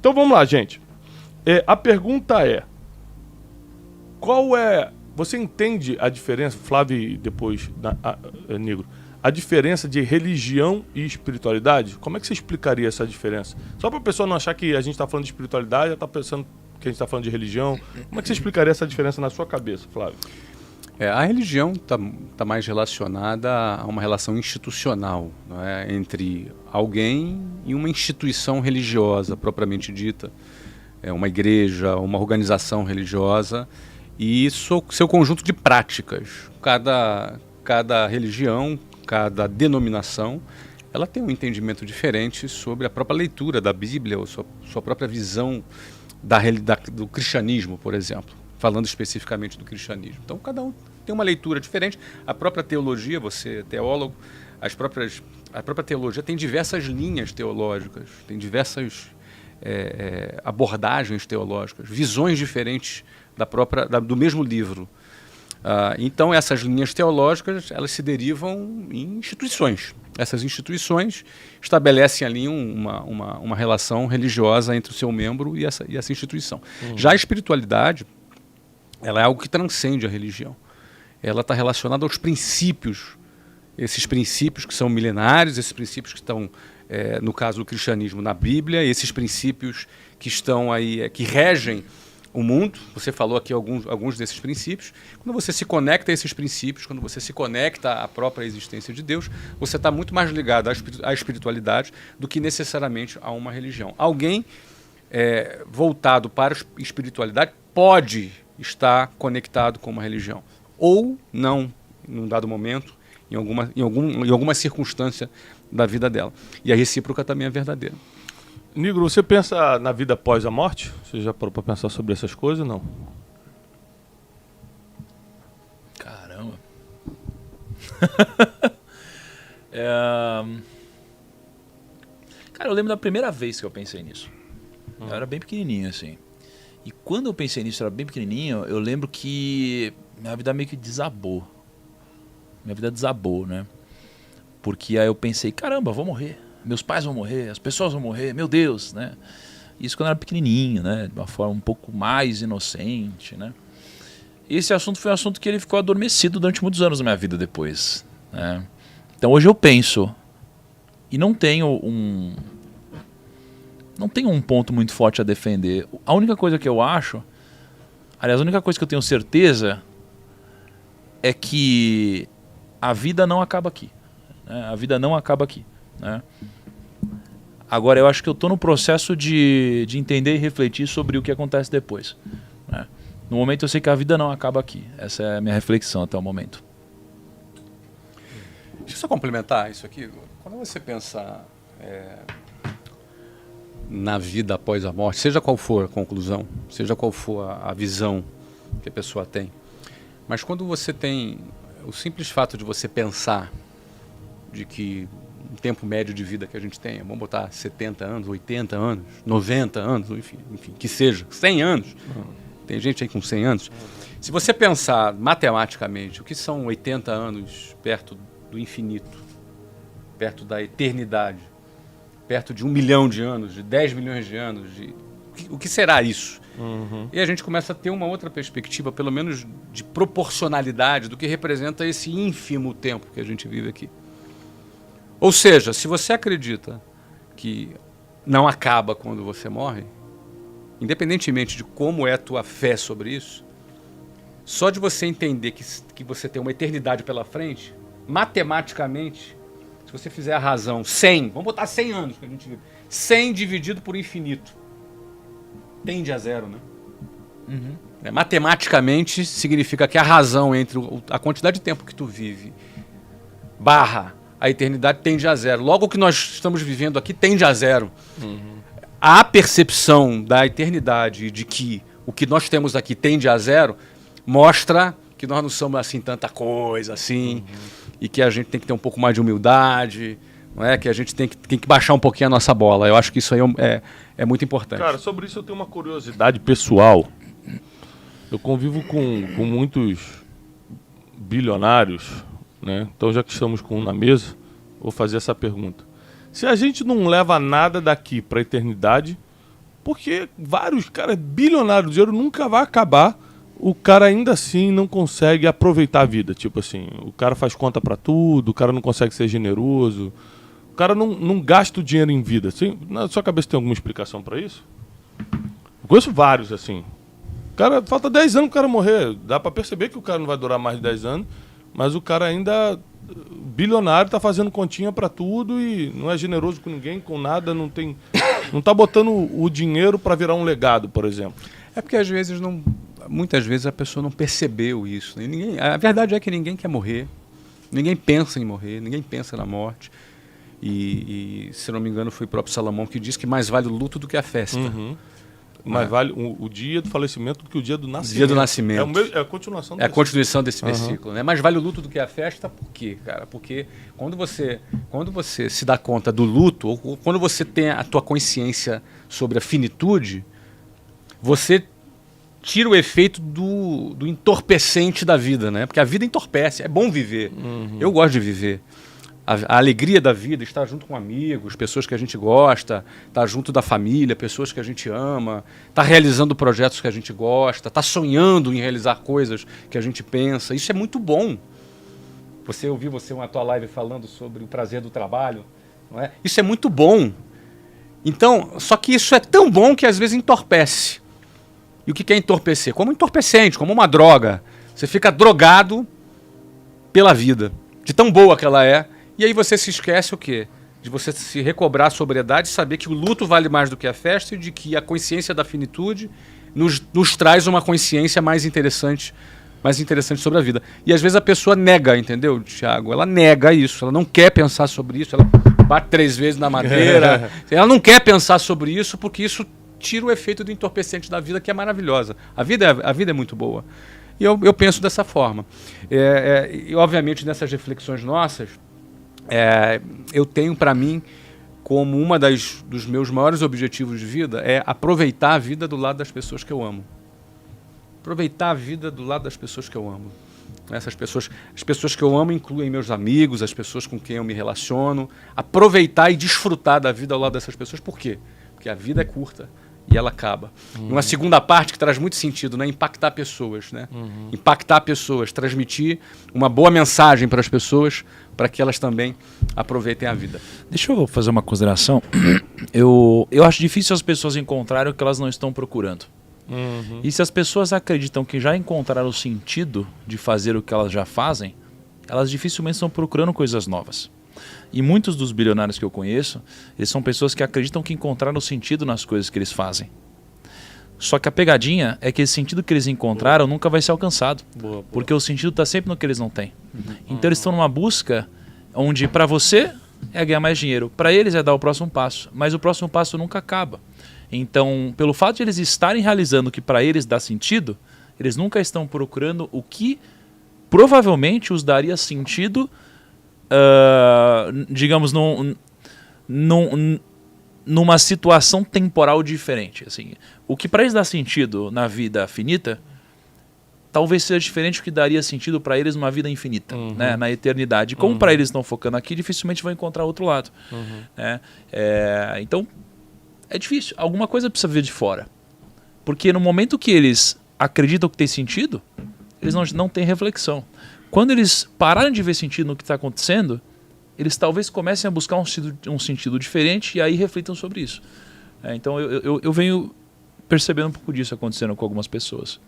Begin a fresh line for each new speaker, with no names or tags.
Então vamos lá, gente. A pergunta é: qual é... Você entende a diferença, Flávio e depois Negro, a diferença de religião e espiritualidade? Como é que você explicaria essa diferença? Só para a pessoa não achar que a gente está falando de espiritualidade e está pensando que a gente está falando de religião. Como é que você explicaria essa diferença na sua cabeça, Flávio?
A religião tá mais relacionada a uma relação institucional, não é? Entre alguém e uma instituição religiosa propriamente dita, uma igreja, uma organização religiosa e seu conjunto de práticas. Cada religião, cada denominação, ela tem um entendimento diferente sobre a própria leitura da Bíblia ou sua própria visão do cristianismo, por exemplo, falando especificamente do cristianismo. Então, cada um tem uma leitura diferente. A própria teologia, você é teólogo, a própria teologia tem diversas linhas teológicas, tem diversas abordagens teológicas, visões diferentes do mesmo livro. Então, essas linhas teológicas, elas se derivam em instituições. Essas instituições estabelecem ali uma relação religiosa entre o seu membro e essa instituição. Já a espiritualidade, ela é algo que transcende a religião. Ela está relacionada aos princípios, esses princípios que são milenários, esses princípios que estão, no caso do cristianismo, na Bíblia, esses princípios que estão aí, que regem o mundo. Você falou aqui alguns desses princípios. Quando você se conecta a esses princípios, quando você se conecta à própria existência de Deus, você está muito mais ligado à espiritualidade do que necessariamente a uma religião. Alguém voltado para a espiritualidade pode estar conectado com uma religião, ou não, num dado momento, em alguma circunstância da vida dela. E a recíproca também é verdadeira.
Negro, você pensa na vida após a morte? Você já parou para pensar sobre essas coisas ou não?
Caramba. Cara, eu lembro da primeira vez que eu pensei nisso. Eu era bem pequenininho, assim. E quando eu pensei nisso, eu era bem pequenininho, eu lembro que minha vida meio que desabou. Minha vida desabou, né? Porque aí eu pensei, caramba, vou morrer. Meus pais vão morrer, as pessoas vão morrer, meu Deus, né? Isso quando eu era pequenininho, né? De uma forma um pouco mais inocente, né? Esse assunto foi um assunto que ele ficou adormecido durante muitos anos na minha vida depois, né? Então hoje eu penso e não tenho um ponto muito forte a defender. A única coisa que eu acho, aliás, a única coisa que eu tenho certeza é que a vida não acaba aqui, né? A vida não acaba aqui, né? Agora, eu acho que eu estou no processo de entender e refletir sobre o que acontece depois, né? No momento eu sei que a vida não acaba aqui. Essa é a minha reflexão até o momento.
Deixa eu só complementar isso aqui. Quando você pensa na vida após a morte, seja qual for a conclusão, seja qual for a visão que a pessoa tem, mas quando você tem o simples fato de você pensar de que o tempo médio de vida que a gente tem, vamos botar 70 anos, 80 anos, 90 anos, enfim, que seja, 100 anos. Tem gente aí com 100 anos. Se você pensar matematicamente, o que são 80 anos perto do infinito, perto da eternidade, perto de 1 milhão de anos, de 10 milhões de anos, o que será isso? E a gente começa a ter uma outra perspectiva, pelo menos de proporcionalidade, do que representa esse ínfimo tempo que a gente vive aqui. Ou seja, se você acredita que não acaba quando você morre, independentemente de como é a tua fé sobre isso, só de você entender que você tem uma eternidade pela frente, matematicamente, se você fizer a razão 100, vamos botar 100 anos que a gente vive, 100 dividido por infinito, tende a zero, né? Matematicamente, significa que a razão entre a quantidade de tempo que tu vive barra a eternidade tende a zero. Logo, o que nós estamos vivendo aqui tende a zero. A percepção da eternidade de que o que nós temos aqui tende a zero mostra que nós não somos assim tanta coisa assim, e que a gente tem que ter um pouco mais de humildade, não é? Que a gente tem que baixar um pouquinho a nossa bola. Eu acho que isso aí é muito importante.
Cara, sobre isso eu tenho uma curiosidade pessoal. Eu convivo com muitos bilionários, né? Então, já que estamos com um na mesa, vou fazer essa pergunta. Se a gente não leva nada daqui para a eternidade, Porque vários caras bilionários, o dinheiro nunca vai acabar, o cara ainda assim não consegue aproveitar a vida. Tipo assim, o cara faz conta pra tudo, o cara não consegue ser generoso, o cara não gasta o dinheiro em vida. Assim, na sua cabeça tem alguma explicação pra isso? Eu conheço vários, assim. O cara, falta 10 anos pro cara morrer. Dá pra perceber que o cara não vai durar mais de 10 anos, mas o cara ainda, bilionário, tá fazendo continha pra tudo e não é generoso com ninguém, com nada, não tá botando o dinheiro pra virar um legado, por exemplo.
É porque às vezes muitas vezes a pessoa não percebeu isso. Né? A verdade é que ninguém quer morrer, ninguém pensa em morrer, ninguém pensa na morte. E se não me engano foi o próprio Salomão que disse que mais vale o luto do que a festa.
Uhum. Mais vale o dia do falecimento do que o dia do nascimento.
Dia do nascimento.
É a continuação
É a continuação desse
Uhum.
versículo. Né? Mais vale o luto do que a festa, por quê, cara? Porque quando você se dá conta do luto, ou quando você tem a tua consciência sobre a finitude, você tira o efeito do entorpecente da vida, né? Porque a vida entorpece, é bom viver.
Uhum.
Eu gosto de viver. A alegria da vida, estar junto com amigos, pessoas que a gente gosta, estar junto da família, pessoas que a gente ama, estar realizando projetos que a gente gosta, estar sonhando em realizar coisas que a gente pensa. Isso é muito bom. Eu ouvi você na tua live falando sobre o prazer do trabalho, não é? Isso é muito bom. Então, só que isso é tão bom que às vezes entorpece. E o que é entorpecer? Como entorpecente, como uma droga. Você fica drogado pela vida, de tão boa que ela é. E aí você se esquece o quê? De você se recobrar a sobriedade, saber que o luto vale mais do que a festa e de que a consciência da finitude nos traz uma consciência mais interessante sobre a vida. E às vezes a pessoa nega, entendeu, Thiago? Ela nega isso, ela não quer pensar sobre isso, ela bate 3 vezes na madeira, ela não quer pensar sobre isso porque isso tira o efeito do entorpecente da vida, que é maravilhosa. A vida é muito boa. E eu penso dessa forma. E obviamente nessas reflexões nossas, eu tenho para mim como dos meus maiores objetivos de vida é aproveitar a vida do lado das pessoas que eu amo. Aproveitar a vida do lado das pessoas que eu amo. As pessoas que eu amo incluem meus amigos, as pessoas com quem eu me relaciono. Aproveitar e desfrutar da vida ao lado dessas pessoas. Por quê? Porque a vida é curta e ela acaba. Uma segunda parte que traz muito sentido, né? Impactar pessoas, né? Impactar pessoas, transmitir uma boa mensagem para as pessoas, para que elas também aproveitem a vida.
Deixa eu fazer uma consideração. Eu acho difícil as pessoas encontrarem o que elas não estão procurando.
Uhum.
E se as pessoas acreditam que já encontraram o sentido de fazer o que elas já fazem, elas dificilmente estão procurando coisas novas. E muitos dos bilionários que eu conheço, eles são pessoas que acreditam que encontraram sentido nas coisas que eles fazem. Só que a pegadinha é que esse sentido que eles encontraram nunca vai ser alcançado.
Boa.
Porque o sentido está sempre no que eles não têm. Então eles estão numa busca onde para você é ganhar mais dinheiro, para eles é dar o próximo passo, mas o próximo passo nunca acaba. Então, pelo fato de eles estarem realizando o que para eles dá sentido, eles nunca estão procurando o que provavelmente os daria sentido, digamos, numa situação temporal diferente. Assim, o que para eles dá sentido na vida finita, talvez seja diferente do que daria sentido para eles numa vida infinita, né? Na eternidade. Como para eles estão focando aqui, dificilmente vão encontrar outro lado. Né? Então, é difícil. Alguma coisa precisa vir de fora. Porque no momento que eles acreditam que tem sentido, eles não têm reflexão. Quando eles pararem de ver sentido no que está acontecendo, eles talvez comecem a buscar um sentido diferente e aí reflitam sobre isso. Então eu venho percebendo um pouco disso acontecendo com algumas pessoas.